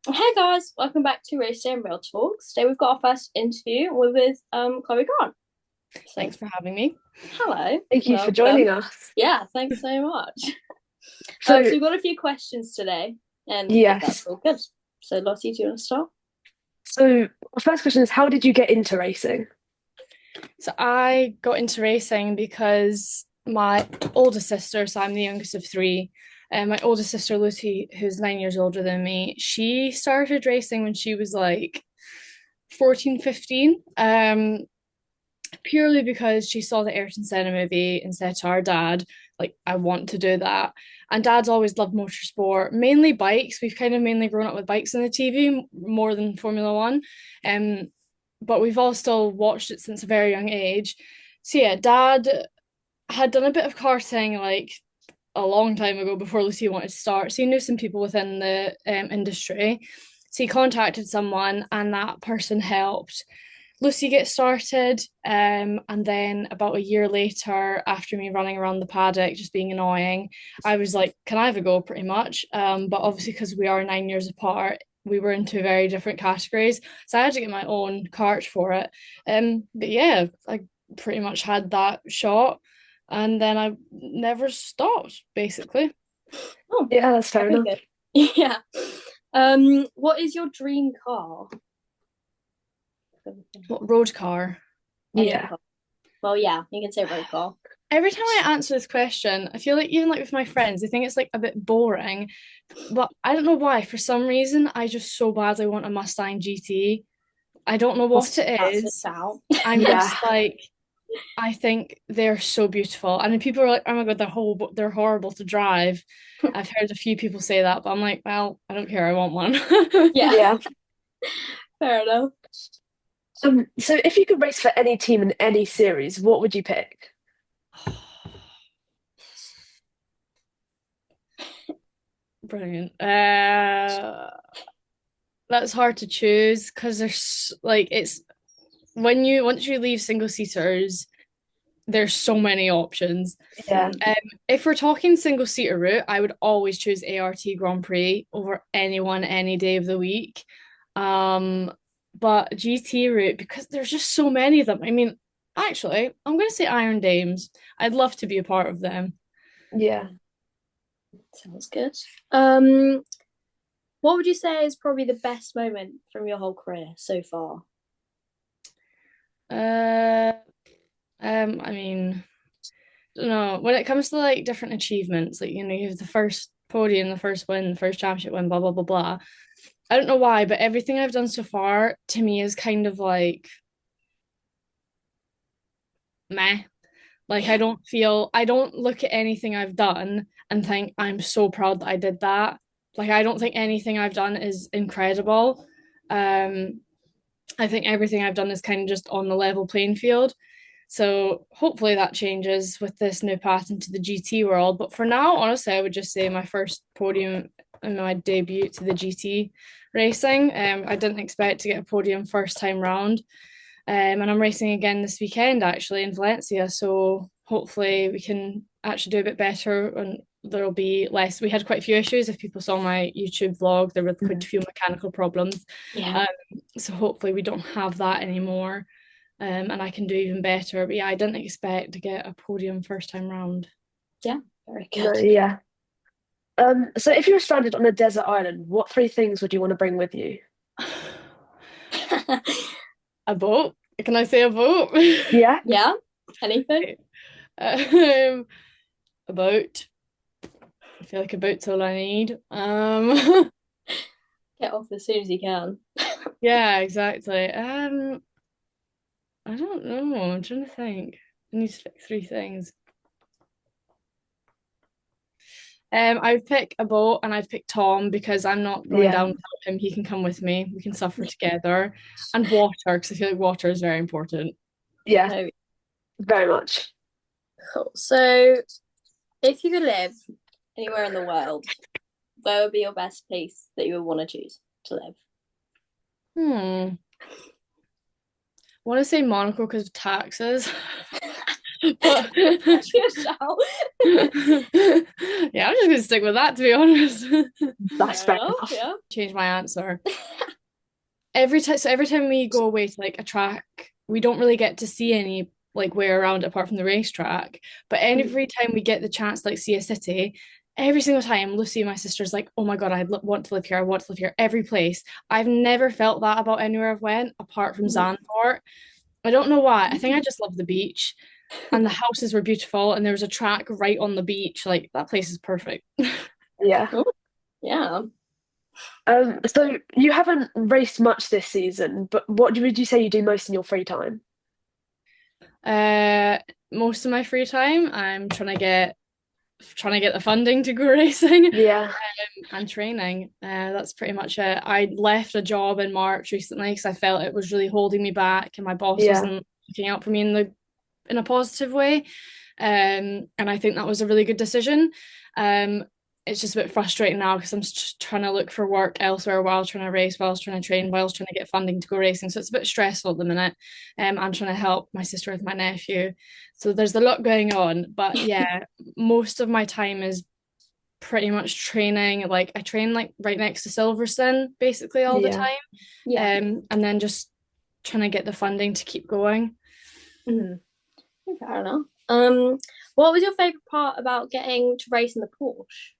Hey guys, welcome back to Race Day and Real Talks. Today we've got our first interview with Chloe Grant. So Thanks for having me. hello, Thank you for welcome. joining us. Yeah, thanks so much. So So, we've got a few questions today, and if that's yes. all good. So Lottie, do you want to start? So, our first question is, how did you get into racing? So I got into racing because my older sister, so I'm the youngest of three, and my older sister Lucy, who's 9 years older than me, she started racing when she was like 14, 15. Purely because she saw the Ayrton Senna movie and said to our dad, like, I want to do that. And dad's always loved motorsport, mainly bikes. We've kind of mainly grown up with bikes on the TV more than Formula One. Um, but we've all still watched it since a very young age. So yeah, dad had done a bit of karting like a long time ago before Lucy wanted to start. So he knew some people within the industry. So he contacted someone and that person helped Lucy get started. And then about a year later, after me running around the paddock, just being annoying, I was like, can I have a go pretty much? But obviously, because we are 9 years apart, we were in two very different categories. So I had to get my own cart for it. But yeah, I pretty much had that shot. And then I never stopped, basically. Oh, Yeah, that's fair very enough. good. Yeah. What is your dream car? What road car? Any Yeah. car? Well, yeah, you can say road car. Every time I answer this question, I feel like even like with my friends, they think it's like a bit boring. But I don't know why. For some reason, I just so badly want a Mustang GT. I don't know what it That's a is. shout. I'm Yeah. just like, I think they're so beautiful. And then people are like, oh my God, they're horrible to drive. I've heard a few people say that, but I'm like, well, I don't care. I want one. Yeah, Yeah. fair enough. So if you could race for any team in any series, what would you pick? Brilliant. That's hard to choose because there's like it's when you once you leave single seaters, there's so many options. Yeah. Mm. Um, if we're talking single seater route, I would always choose ART Grand Prix over anyone any day of the week. Um, but GT route because there's just so many of them. I mean, actually, I'm gonna say Iron Dames. I'd love to be a part of them. Yeah. Sounds good. What would you say is probably the best moment from your whole career so far? Uh, I mean, I don't know. When it comes to like different achievements, like you have the first podium, the first win, the first championship win, blah blah blah blah. I don't know why, but everything I've done so far to me is kind of like meh. Like I don't look at anything I've done and think I'm so proud that I did that. Like I don't think anything I've done is incredible. Um, I think everything I've done is kind of just on the level playing field. So hopefully that changes with this new path into the GT world. But for now, honestly, I would just say my first podium and my debut to the GT racing. I didn't expect to get a podium first time round. And I'm racing again this weekend actually in Valencia. So hopefully we can actually do a bit better and there'll be less. We had quite a few issues. If people saw my YouTube vlog, there were quite a Mhm. few mechanical problems. Yeah. Um, so hopefully we don't have that anymore. And I can do even better. But yeah, I didn't expect to get a podium first time round. Yeah, very No, good. yeah. So if you were stranded on a desert island, what three things would you want to bring with you? A boat? Can I say a boat? Yeah. Yeah, anything? um, a boat. I feel like a boat's all I need. Get off as soon as you can. Yeah, exactly. I don't know. I'm trying to think. I need to pick three things. I'd pick a boat and I'd pick Tom because I'm not going Yeah. down without him. He can come with me. We can suffer together. And water, because I feel like water is very important. Yeah. No, Very much. cool. So, if you could live anywhere in the world, where would be your best place that you would want to choose to live? I want to say Monaco because of taxes. But Actually, a shout. yeah, I'm just gonna stick with that to be honest. That's Fair fair enough. enough. Yeah. Change my answer. Every time we go away to like a track, we don't really get to see any like way around it apart from the racetrack. But Mm. every time we get the chance to like see a city, every single time Lucy, my sister's like, "Oh my God, want to live here. I want to live here." Every place. I've never felt that about anywhere I've went apart from Mm. Zandvoort. I don't know why. I think I Mm. just love the beach, and the houses were beautiful, and there was a track right on the beach. Like that place is perfect. Yeah. Oh, yeah. So you haven't raced much this season, but what would you say you do most in your free time? Uh, Most of my free time, I'm trying to get the funding to go racing Yeah, and training. That's pretty much it. I left a job in March recently because I felt it was really holding me back, and my boss yeah, wasn't looking out for me in a positive way. And I think that was a really good decision. Um, it's just a bit frustrating now because I'm just trying to look for work elsewhere while trying to race, while trying to train, while trying to get funding to go racing. So it's a bit stressful at the minute. I'm trying to help my sister with my nephew. So there's a lot going on. But yeah, most of my time is pretty much training. Like I train like right next to Silverstone basically all the yeah. time. Yeah. And then just trying to get the funding to keep going. Mm. Fair enough. What was your favorite part about getting to race in the Porsche?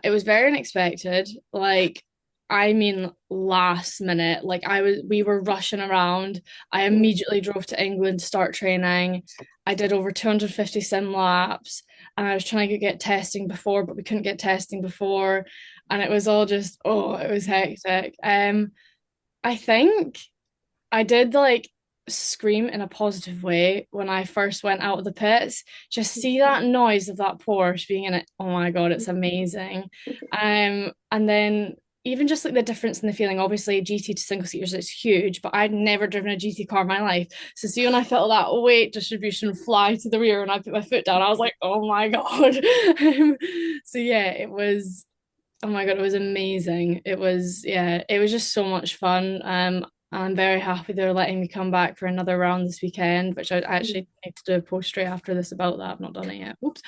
It was very unexpected. Like, I mean, last minute. Like, we were rushing around. I Mm. immediately drove to England to start training. I did over 250 sim laps, and I was trying to get testing before, but we couldn't get testing before, and it was all just, oh, it was hectic. I think I did like scream in a positive way when I first went out of the pits. Just see that noise of that Porsche being in it. Oh my God, it's amazing. And then even just like the difference in the feeling, obviously GT to single seaters is huge, but I'd never driven a GT car in my life. So see when I felt that weight distribution fly to the rear and I put my foot down, I was like, oh my God. So yeah, it was oh my God, it was amazing. It was just so much fun. I'm very happy they're letting me come back for another round this weekend, which I Mm. actually need to do a post straight after this about that. I've not done it yet. Oops.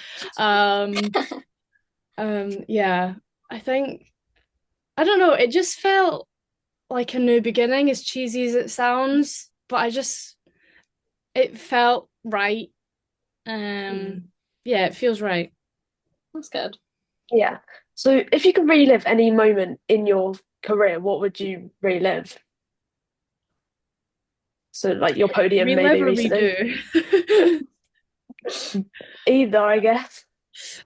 Um, yeah, I think I don't know, it just felt like a new beginning, as cheesy as it sounds, but it felt right. Um, Mm. yeah, it feels right. That's good. Yeah. So if you could relive any moment in your career, what would you relive? So like your podium Relive maybe or recently. redo. Either, I guess.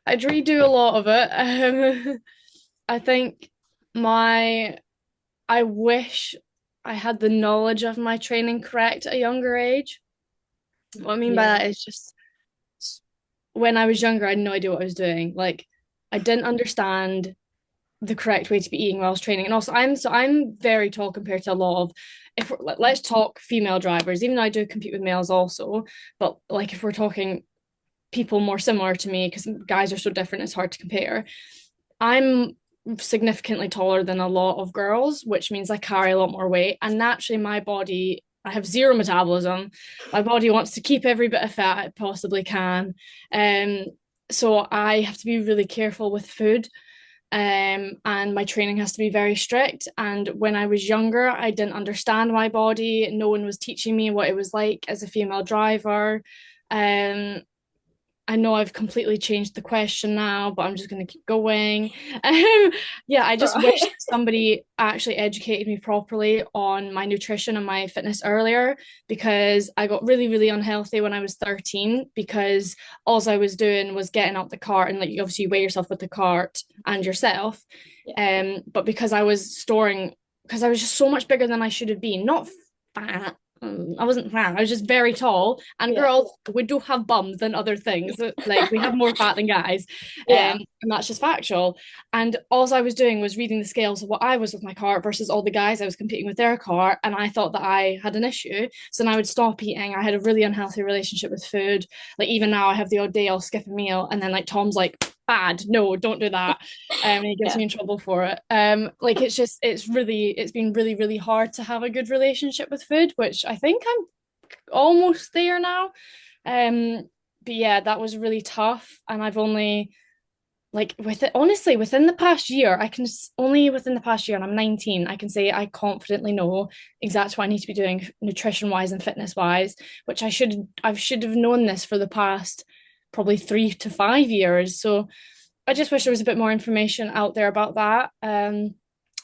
I'd redo a lot of it. I think my I wish I had the knowledge of my training correct at a younger age. What I mean by Yeah. that is just when I was younger, I had no idea what I was doing. Like I didn't understand the correct way to be eating while I was training. And also I'm very tall compared to a lot of if let's talk female drivers, even though I do compete with males also, but like if we're talking people more similar to me, because guys are so different, it's hard to compare. I'm significantly taller than a lot of girls, which means I carry a lot more weight. And naturally, I have zero metabolism. My body wants to keep every bit of fat it possibly can. Um, so I have to be really careful with food. And my training has to be very strict. And when I was younger, I didn't understand my body. No one was teaching me what it was like as a female driver. Um, I know I've completely changed the question now, but I'm just going to keep going. Yeah, I All just wish right. somebody actually educated me properly on my nutrition and my fitness earlier because I got really, really unhealthy when I was 13 because all I was doing was getting out the cart and like you obviously weigh yourself with the cart and yourself. Yeah. But because I was just so much bigger than I should have been, not fat, I wasn't fat. I was just very tall. And Yeah. girls, we do have bums and other things. Like we have more fat than guys. Yeah. And that's just factual. And all I was doing was reading the scales of what I was with my cart versus all the guys I was competing with their cart. And I thought that I had an issue. So then I would stop eating. I had a really unhealthy relationship with food. Like even now I have the odd day I'll skip a meal. And then like Tom's like, bad, no, don't do that. And he gets Yeah. me in trouble for it. Like it's been really, really hard to have a good relationship with food, which I think I'm almost there now. But yeah, that was really tough, and I've only like with it honestly within the past year, only within the past year, and I'm 19, I can say I confidently know exactly what I need to be doing nutrition wise and fitness wise, which I should have known this for the past probably 3 to 5 years. So I just wish there was a bit more information out there about that. If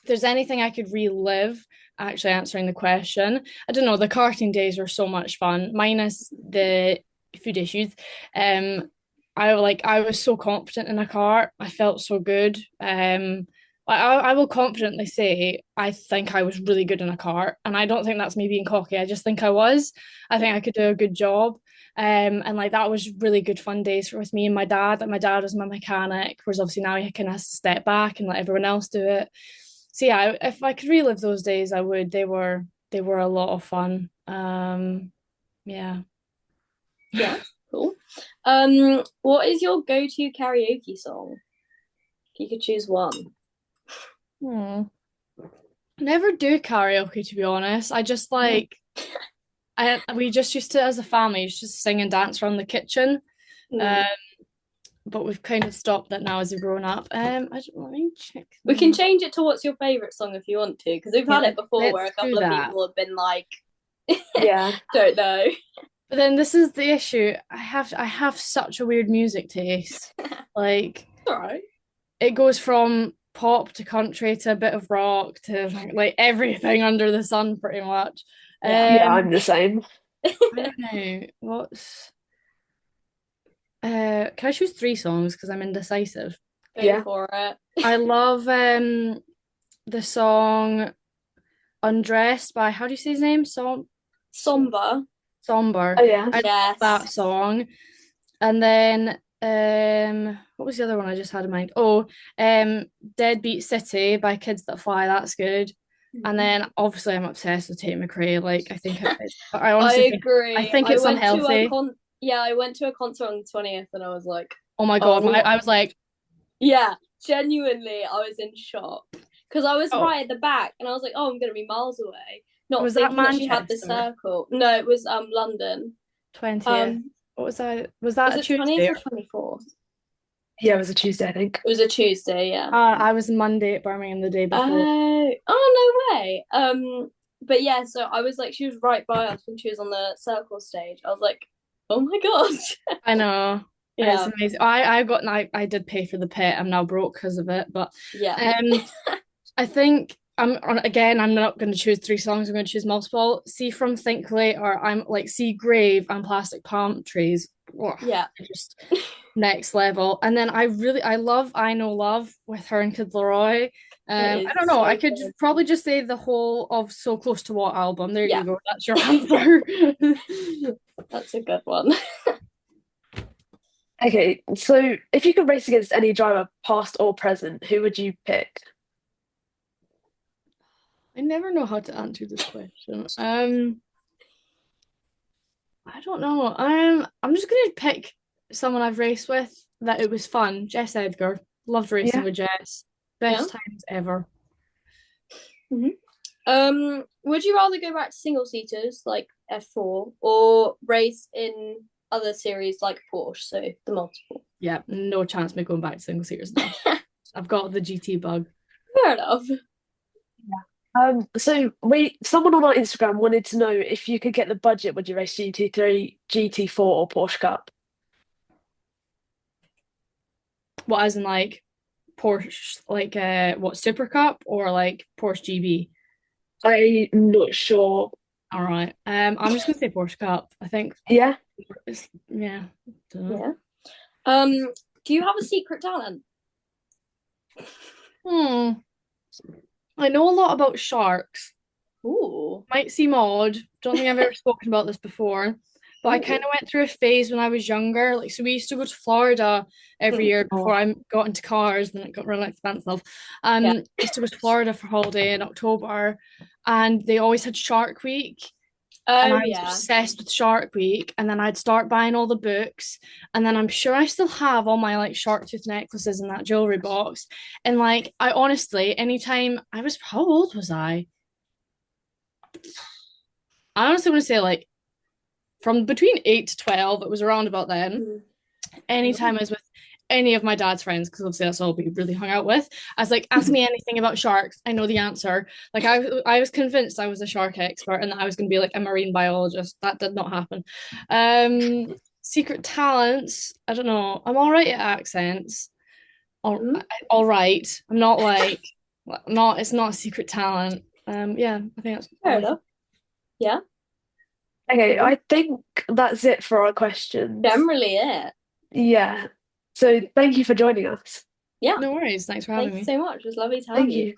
there's anything I could relive, actually answering the question, I don't know, the karting days were so much fun, minus the food issues. I was so confident in a car. I felt so good. I will confidently say I think I was really good in a car, and I don't think that's me being cocky. I just think I was. I think I could do a good job. And like that was really good fun days with me and my dad. Like my dad was my mechanic, whereas obviously now he kind of has to step back and let everyone else do it. So yeah, if I could relive those days, I would. They were a lot of fun. Yeah. Yeah, cool. What is your go-to karaoke song? If you could choose one. Hmm. Never do karaoke to be honest. I just No. like I we just used to as a family just sing and dance around the kitchen. Um, Mm. but we've kind of stopped that now as a grown up. Let me check. We can change it to what's your favourite song if you want to, because we've Yeah, had it before where a let's do couple of that. people have been like, Yeah. don't know. But then this is the issue. I have such a weird music taste. Like All right. it goes from pop to country to a bit of rock to like everything under the sun pretty much. Yeah. Yeah, I'm the same. I don't know. Can I choose three songs because I'm indecisive? Go Yeah. for it. I love the song Undressed by how do you say his name? Somber. Somber. Oh yeah. I love that Yes. song. And then what was the other one I just had in mind? Oh, Deadbeat City by Kids That Fly, that's good. And then obviously I'm obsessed with Tate McRae. Like I I honestly think I agree. think it's unhealthy. I went to a concert on the 20th and I was like, Oh my God, oh I was like, yeah, genuinely I was in shock. Because I was oh, right at the back and I was like, oh, I'm gonna be miles away. Not was that thinking that she had the Manchester circle. No, it was London. 20th? Um What was that? Was was that a it 20th Tuesday? or 24th? Yeah, it was a Tuesday, I think. It was a Tuesday, yeah. I was Monday at Birmingham the day before. Oh no way. But yeah, so I was like, she was right by us when she was on the circle stage. I was like, oh my god. I know. It's Yeah, amazing. I did pay for the pit. I'm now broke because of it. But yeah. um I think I'm not going to choose three songs. I'm going to choose multiple. See from Think Later. I'm like See Grave and Plastic Palm Trees. Oh, Yeah. just next level. And then I love I Know Love with her and Kid Laroi. It I is don't know. I so could good. probably just say the whole of So Close to What album. There you Yeah, go. That's your answer. that's a good one. Okay, so if you could race against any driver, past or present, who would you pick? I never know how to answer this question. I don't know. I'm just gonna pick someone I've raced with that it was fun. Jess Edgar. Loved racing Yeah. with Jess. Yeah. Best times ever. hmm would you rather go back to single seaters like F4 or race in other series like Porsche, so the multiple? Yeah, no chance me going back to single seaters now. I've got the GT bug. Fair enough. So someone on our Instagram wanted to know if you could get the budget, would you race GT3, GT4, or Porsche Cup? What as in like Porsche like what Super Cup or like Porsche GB? I'm not sure. All right. I'm just gonna say Porsche Cup. I think Yeah. it's yeah. Dunno. Yeah. Do you have a secret talent? Hmm. I know a lot about sharks. Ooh. Might seem odd. Don't think I've ever spoken about this before. But I kind Ooh. of went through a phase when I was younger. Like, so we used to go to Florida every Mm. year before Oh, I got into cars, and it got really expensive. Yeah. I used to go to Florida for holiday in October, and they always had Shark Week, and Oh I was yeah. obsessed with Shark Week. And then I'd start buying all the books, and then I'm sure I still have all my like shark tooth necklaces in that jewelry box. And like, I honestly, anytime I was, how old was I? I honestly want to say like from between 8 to 12. It was around about then. Mm. Anytime I was with any of my dad's friends, because obviously that's all we really hung out with, I was like, ask me anything about sharks. I know the answer. Like I was convinced I was a shark expert and that I was going to be like a marine biologist. That did not happen. Secret talents. I don't know. I'm all right at accents. All right. I'm not like not. It's not a secret talent. Yeah, I think that's Fair enough. Yeah. Okay, I think that's it for our questions. Generally it. Yeah. So thank you for joining us. Yeah. No worries. Thanks for having Thanks me. so much. It was lovely to have Thank you. you.